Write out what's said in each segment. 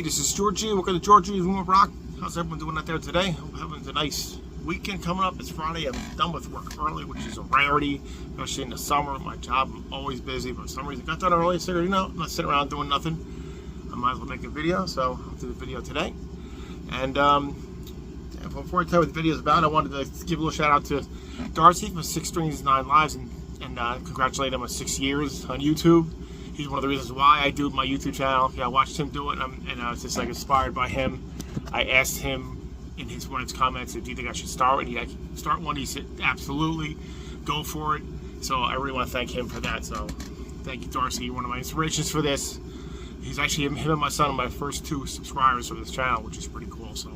This is Georgie. Welcome to Georgie's Room of Rock. How's everyone doing out there today? Hope having a nice weekend coming up. It's Friday. I'm done with work early, which is a rarity, especially in the summer. My job, I'm always busy, but for some reason I got done early. I figured, I'm not sitting around doing nothing. I might as well make a video, so I'll do the video today. And before I tell you what the video is about, I wanted to give a little shout out to Darcy for 6 Strings 9 Lives and congratulate him on 6 years on YouTube. He's one of the reasons why I do my YouTube channel. I watched him do it, and I was just like inspired by him. I asked him in one of his comments, "Do you think I should start?" And he start one. He said, "Absolutely, go for it." So I really want to thank him for that. So thank you, Darcy. You're one of my inspirations for this. He's actually him and my son are my first 2 subscribers for this channel, which is pretty cool. So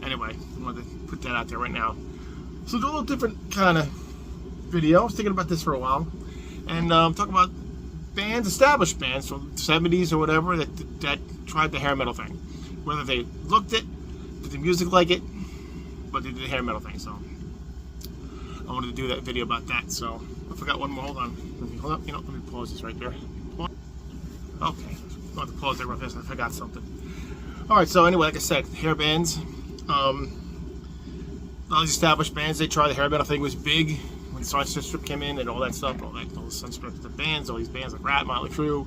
anyway, I wanted to put that out there right now. So do a little different kind of video. I was thinking about this for a while, and talk about bands, established bands from the 70s or whatever that tried the hair metal thing. Whether they looked it, did the music like it, but they did the hair metal thing. So I wanted to do that video about that. So I forgot one more. Hold on. Hold up. Let me pause this right there. Okay. I'm going to pause there real fast. I forgot something. All right. So anyway, like I said, hair bands. All these established bands, they tried the hair metal thing. Was big when Sunstrip came in and all that stuff, all the Sunstrip the bands, all these bands like Rat, Motley Crue,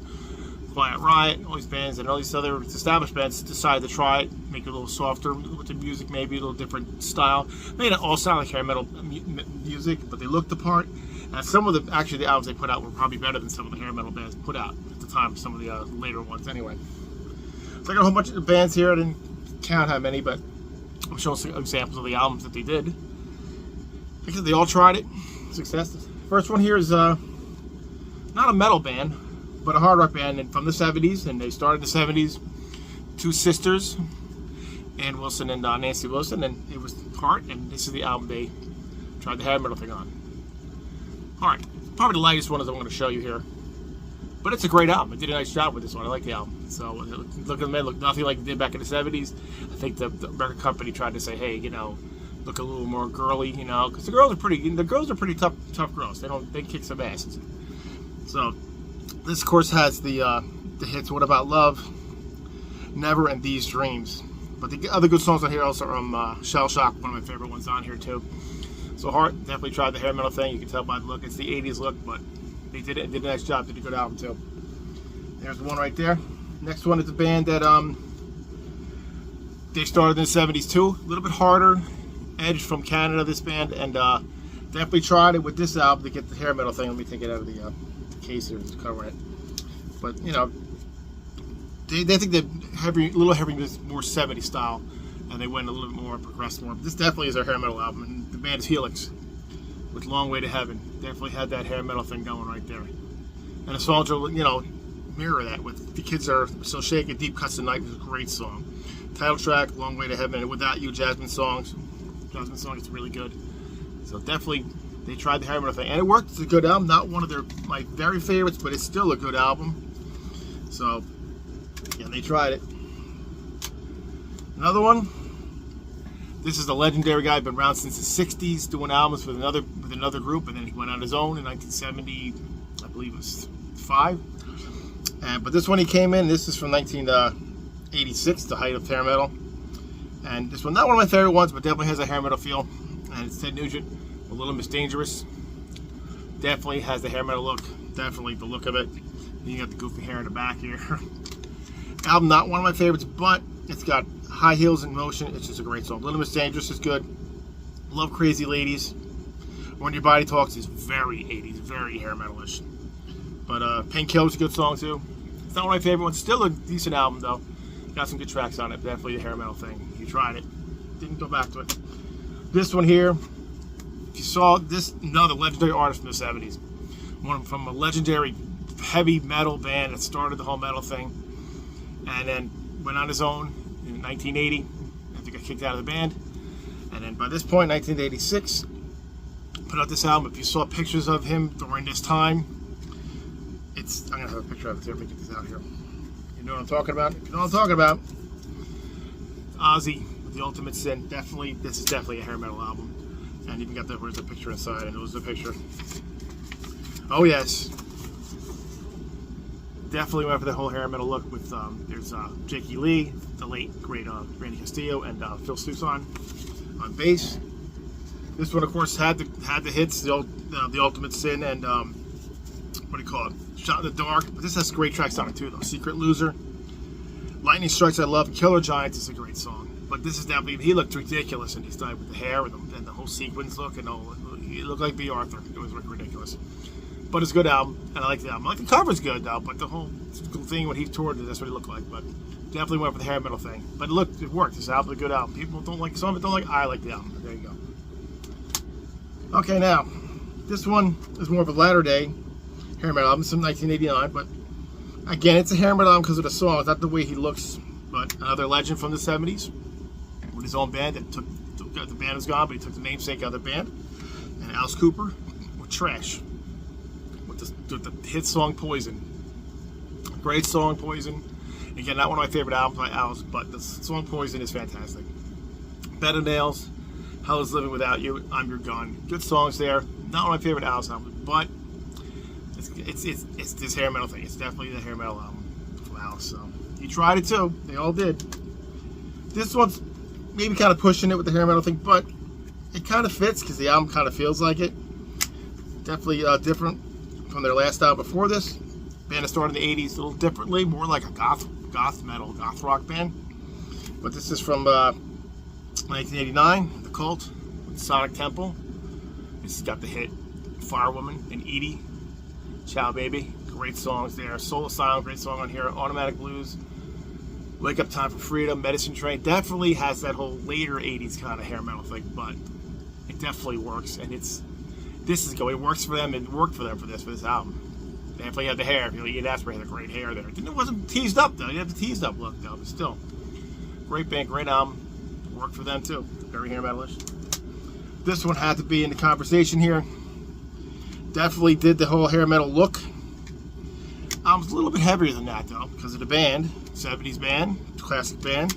Quiet Riot, all these bands, and all these other established bands decided to try it, make it a little softer with the music, maybe a little different style. They didn't all sound like hair metal music, but they looked the part. And some of the albums they put out were probably better than some of the hair metal bands put out at the time. Some of the later ones, anyway. So I got a whole bunch of bands here. I didn't count how many, but I'm showing some examples of the albums that they did. Because they all tried it. Success. First one here is not a metal band, but a hard rock band from the 70s, and they started in the 70s. 2 sisters, Ann Wilson and Nancy Wilson, and it was Heart, and this is the album they tried the hair metal thing on. Alright, probably the lightest one is I'm going to show you here, but it's a great album. It did a nice job with this one. I like the album. So look at the men, look nothing like it did back in the 70s. I think the record company tried to say, hey, look a little more girly, because the girls are pretty tough girls. They kick some ass. So this of course has the hits What About Love, Never, and These Dreams. But the other good songs on here also are from Shell Shock, one of my favorite ones on here too. So Heart definitely tried the hair metal thing. You can tell by the look. It's the 80s look, but they did a nice job. Did a good album too. There's the one right there. Next one is a band that they started in the 70s too. A little bit harder. Edge from Canada, this band, and definitely tried it with this album to get the hair metal thing. Let me take it out of the case here, just covering it. But they think that a little heavy is more 70s style, and they went a little bit more progressive. This definitely is their hair metal album, and the band is Helix with Long Way to Heaven. Definitely had that hair metal thing going right there, and the songs will mirror that with The Kids Are So Shaken. Deep Cuts the Night was a great song. Title track, Long Way to Heaven, and Without You, Jasmine song, it's really good. So definitely they tried the hair metal thing, and it worked. It's a good album. Not one of my very favorites, but it's still a good album. So yeah, they tried it. Another one. This is the legendary guy, been around since the 60s, doing albums with another group, and then he went on his own in 1970, I believe it was 5. But this one he came in. This is from 1986, the height of hair metal. And this one, not one of my favorite ones, but definitely has a hair metal feel. And it's Ted Nugent, A Little Miss Dangerous. Definitely has the hair metal look. Definitely the look of it. You got the goofy hair in the back here. Album, not one of my favorites, but it's got High Heels in Motion. It's just a great song. Little Miss Dangerous is good. Love Crazy Ladies. When Your Body Talks is very 80s, very hair metalish. But Painkiller is a good song too. It's not one of my favorite ones. Still a decent album though. Got some good tracks on it. Definitely a hair metal thing. You tried it. Didn't go back to it. This one here, if you saw this, another legendary artist from the 70s, one from a legendary heavy metal band that started the whole metal thing, and then went on his own in 1980 after he got kicked out of the band, and then by this point, 1986, put out this album. If you saw pictures of him during this time, I'm gonna have a picture of it here. Let me get this out here. You know what I'm talking about? If you know what I'm talking about, Ozzy with The Ultimate Sin. Definitely, this is definitely a hair metal album. And even got where's the picture inside, and it was the picture. Oh yes, definitely went for the whole hair metal look. With there's Jakey Lee, the late great Randy Castillo, and Phil Soussan on bass. This one, of course, had the hits, the Ultimate Sin, and what do you call it? Shot in the Dark. But this has great tracks on it too, though. Secret Loser, Lightning Strikes I Love, and Killer Giants is a great song. But this is definitely, he looked ridiculous in his time with the hair and the whole sequins look, and all. He looked like B. Arthur. It was ridiculous. But it's a good album, and I like the album. I like the cover's good though, but the whole thing when he toured, that's what he looked like. But definitely went for the hair metal thing. But look, it worked. This album's a good album. People don't like some of it, don't like. I like the album. There you go. Okay, now this one is more of a latter day hair metal album. It's from 1989, but again, it's a hair metal album because of the song. It's not the way he looks. But another legend from the 70s with his own band that the band is gone, but he took the namesake of the band. And Alice Cooper with Trash. With the hit song Poison. Great song, Poison. Again, not one of my favorite albums by Alice, but the song Poison is fantastic. Bed of Nails, Hell is Living Without You, I'm Your Gun. Good songs there. Not one of my favorite Alice albums, but it's this hair metal thing. It's definitely the hair metal album from Alice. So he tried it too. They all did. This one's maybe kind of pushing it with the hair metal thing, but it kind of fits because the album kind of feels like it. Definitely different from their last album before this. Band that started in the 80s a little differently, more like a goth metal, goth rock band. But this is from 1989, The Cult with Sonic Temple. This has got the hit Firewoman and Edie, Ciao Baby. Great songs there. Soul Asylum, great song on here. Automatic Blues, Wake Up Time for Freedom, Medicine Train. Definitely has that whole later 80s kind of hair metal thing, but it definitely works. And it works for them. It worked for them for this album. They definitely had the hair. You'd ask for, he had a great hair there. It wasn't teased up though. You had the teased up look though, but still, great band, great album. Worked for them too. Very hair metalish. This one had to be in the conversation here. Definitely did the whole hair metal look. Album's a little bit heavier than that though, because of the band. 70s band, classic band.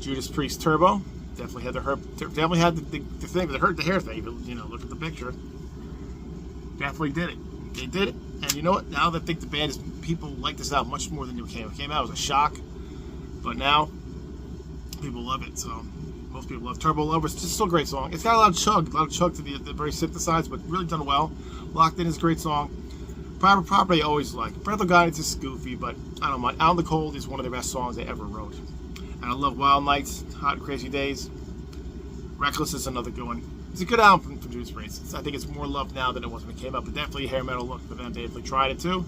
Judas Priest Turbo. Definitely had the thing, but the hair thing. You know, look at the picture. Definitely did it. They did it. And you know what? Now that I think the band is, people like this album much more than it came. It came out, it was a shock. But now, people love it. So, most people love Turbo Lovers. It's still a great song. It's got a lot of chug to the very synthesized, but really done well. Locked In is a great song. Private Property I always like. Parental Guidance is goofy, but I don't mind. Out in the Cold is one of the best songs they ever wrote. And I love Wild Nights, Hot and Crazy Days. Reckless is another good one. It's a good album from Judas Priest. I think it's more loved now than it was when it came out, but definitely a hair metal look for them. They definitely tried it too.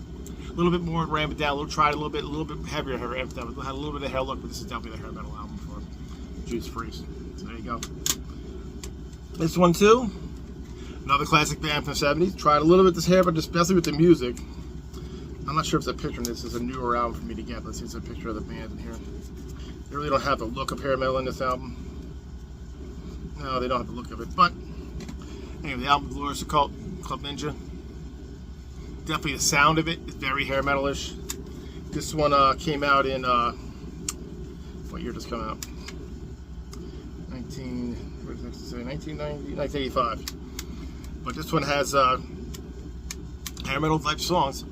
A little bit more, rammed it down, a little bit heavier hair. Had a little bit of hair look, but this is definitely the hair metal album for Judas Priest. So there you go. This one too, another classic band from the 70s. Tried a little bit this hair, but especially with the music. I'm not sure if it's a picture of this. Is a newer album for me to get. Let's see, it's a picture of the band in here. They really don't have the look of hair metal in this album. No, they don't have the look of it. But anyway, the album Glorious Occult, Club Ninja. Definitely the sound of it is very hair metalish. This one came out in what year does it come out? 1985. But this one has hair metal type songs.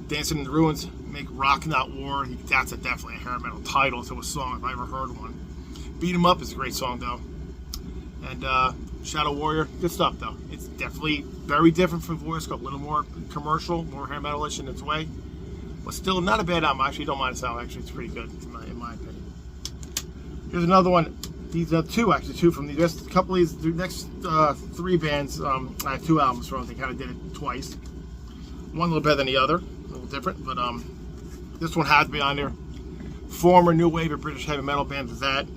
Dancing in the Ruins, Make Rock Not War. That's definitely a hair metal title to a song if I ever heard one. Beat 'Em Up is a great song though. And Shadow Warrior, good stuff though. It's definitely very different from Glorious Occult, a little more commercial, more hair metalish in its way, but still not a bad album. I actually don't mind the sound. Actually, it's pretty good in my opinion. Here's another one. These are two from the next three bands. I have two albums from. They kind of did it twice. One a little better than the other, a little different, but this one has to be on there. Former new wave of British heavy metal band is that.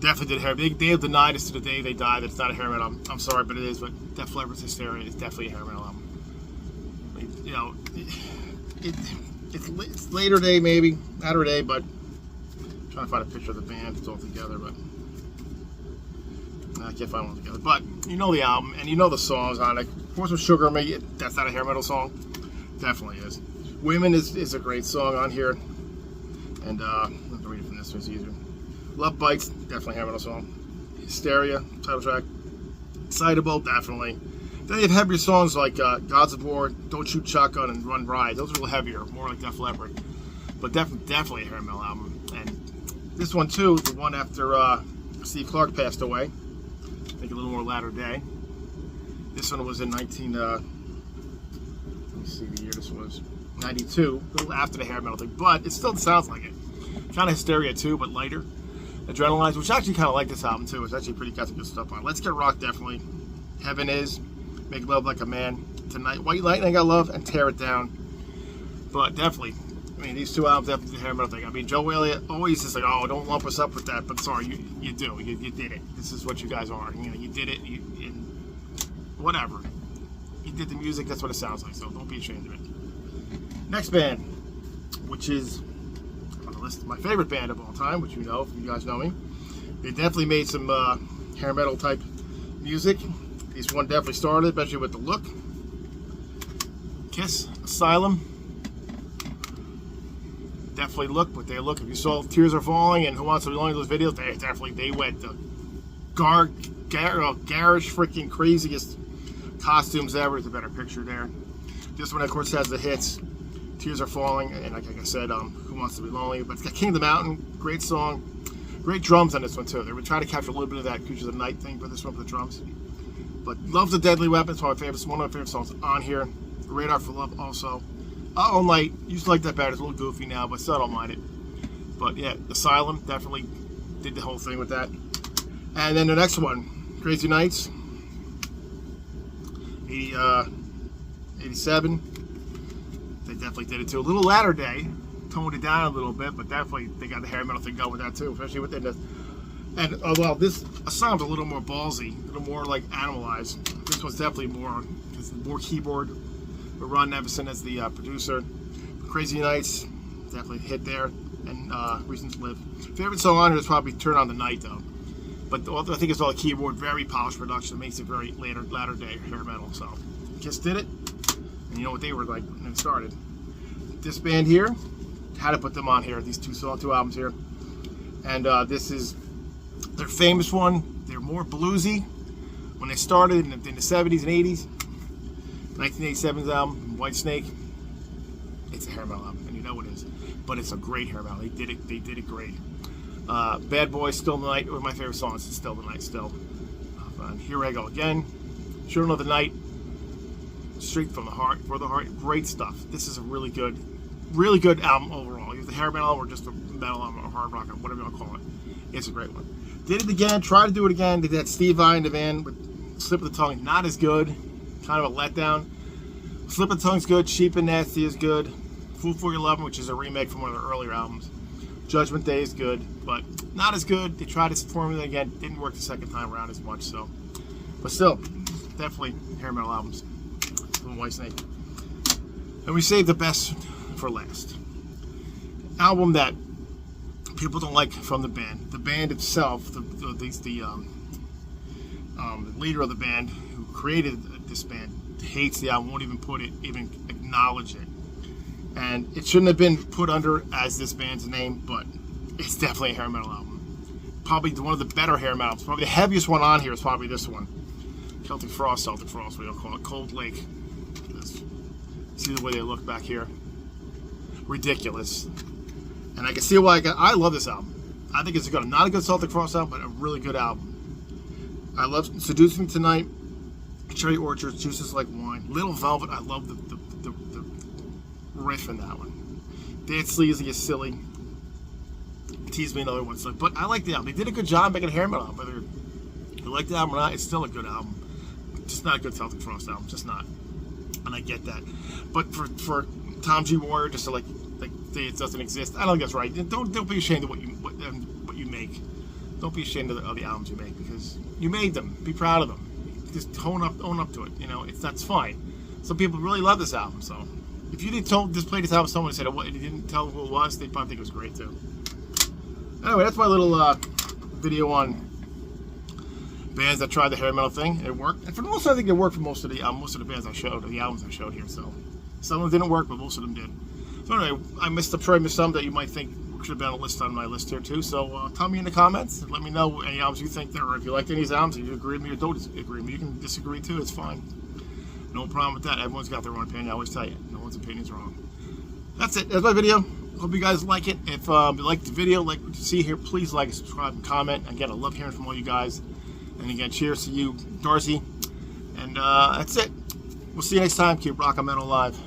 Definitely did hair. They have denied us to the day they died that it's not a hair metal album. I'm sorry, but it is. But Def Leppard's Hysteria is definitely a hair metal album. I mean, you know, it's later day, maybe latter day, but I'm trying to find a picture of the band. It's all together, but I can't find one together. But you know the album and you know the songs on it. Pour Some Sugar on Me. That's not a hair metal song. Definitely is. Women is a great song on here, and I'm going to read it from this one. It's easier. Love Bites, definitely a hair metal song. Hysteria, title track. Excitable, definitely. Then you have heavier songs like God's Aboard, Don't Shoot Shotgun, and Run Riot. Those are a little heavier, more like Def Leppard. But definitely a hair metal album. And this one too, the one after Steve Clark passed away. I think a little more latter day. This one was in let me see the year this was. 92, a little after the hair metal thing, but it still sounds like it. Kind of Hysteria too, but lighter. Adrenalize, which I actually kind of like this album too. It's actually pretty got some good stuff on it. Let's Get Rock, definitely. Heaven Is, Make Love Like a Man, Tonight, White Lightning I love, and Tear It Down. But definitely, I mean, these two albums definitely the hair metal thing. I mean, Joe Elliott always is like, oh, don't lump us up with that, but sorry, you do. You did it. This is what you guys are. You know, you did it. Whatever. You did the music. That's what it sounds like. So don't be ashamed of it. Next band, which is on the list, my favorite band of all time, which you know, if you guys know me. They definitely made some hair metal type music. This one definitely started, especially with the look. Kiss, Asylum. Definitely look what they look. If you saw Tears Are Falling and Who Wants to Be Lonely, those videos, they went the garish, freaking craziest costumes ever. There's a better picture there. This one, of course, has the hits. Tears Are Falling, and like I said, Who Wants to Be Lonely. But it's got King of the Mountain, great song. Great drums on this one, too. They were trying to capture a little bit of that Creatures of the Night thing for this one for the drums. But Love the Deadly Weapon, it's one of my favorite songs on here. Radar for Love also. All Night, used to like that better. It's a little goofy now, but still I don't mind it. But yeah, Asylum, definitely did the whole thing with that. And then the next one, Crazy Nights. 87. They definitely did it too. A little latter day, toned it down a little bit, but definitely they got the hair metal thing going with that too, especially within this. And well, this sounds a little more ballsy, a little more like Animalized. This one's definitely more keyboard. But Ron Nevison as the producer. Crazy Nights, definitely hit there, and Reason to Live. Favorite song on here is probably Turn on the Night though. But I think it's all keyboard, very polished production, makes it very latter day hair metal. So Kiss did it. And you know what they were like when they started. This band here, had to put them on here, these two albums here. And this is their famous one. They're more bluesy when they started in the 70s and 80s. 1987's album, Whitesnake. It's a hair metal album, and you know it is. But it's a great hair metal. They did it great. Bad Boy, Still the Night, one of my favorite songs is Still the Night still. Here I Go Again. Children of the Night. Straight from the Heart, for the Heart. Great stuff. This is a really good album overall. Either the hair metal or just a metal album or hard rock, or whatever you want to call it. It's a great one. Did it again, tried to do it again. They did Steve Vai in the van with Slip of the Tongue. Not as good. Kind of a letdown. Slip of the Tongue's good. Cheap and Nasty is good. Fool for Your Lovin', which is a remake from one of their earlier albums. Judgment Day is good, but not as good. They tried this formula again. Didn't work the second time around as much, so. But still, definitely hair metal albums from Whitesnake. And we saved the best for last. Album that people don't like from the band. The band itself, the leader of the band who created this band hates the album, won't even acknowledge it. And it shouldn't have been put under as this band's name, but it's definitely a hair metal album. Probably one of the better hair metals. Probably the heaviest one on here is probably this one. Celtic Frost, what you'll call it. Cold Lake. See the way they look back here. Ridiculous. And I can see why I love this album. I think it's not a good Celtic Frost album, but a really good album. I love Seduce Me Tonight, Cherry Orchards, Juices Like Wine, Little Velvet. I love the riff in that one. Dance Sleazy is silly. Tease Me another one. But I like the album. They did a good job making a hair metal album. Whether you like the album or not, it's still a good album. Just not a good Celtic Frost album. Just not. And I get that. But for Tom G. Warrior just to say it doesn't exist, I don't think that's right. Don't be ashamed of what you make. don't be ashamed of the albums you make, because you made them. Be proud of them. Just own up to it. You know, that's fine. Some people really love this album, so if you didn't just play this album, someone said you didn't tell who it was, they'd probably think it was great too. Anyway, that's my little video on bands that tried the hair metal thing. It worked, and for the most part, I think it worked for most of the bands I showed, or the albums I showed here. So some of them didn't work, but most of them did. So anyway, I'm sure I missed some that you might think should have been on a list on my list here too. So tell me in the comments and let me know any albums you think there, or if you liked any of these albums, if you agree with me or don't agree with me. You can disagree too, it's fine. No problem with that. Everyone's got their own opinion. I always tell you, no one's opinion is wrong. That's it. That's my video. Hope you guys like it. If you like the video, like what you see here, please like, subscribe, and comment. Again, I love hearing from all you guys. And again, cheers to you, Darcy. And that's it. We'll see you next time. Keep rockin' metal alive.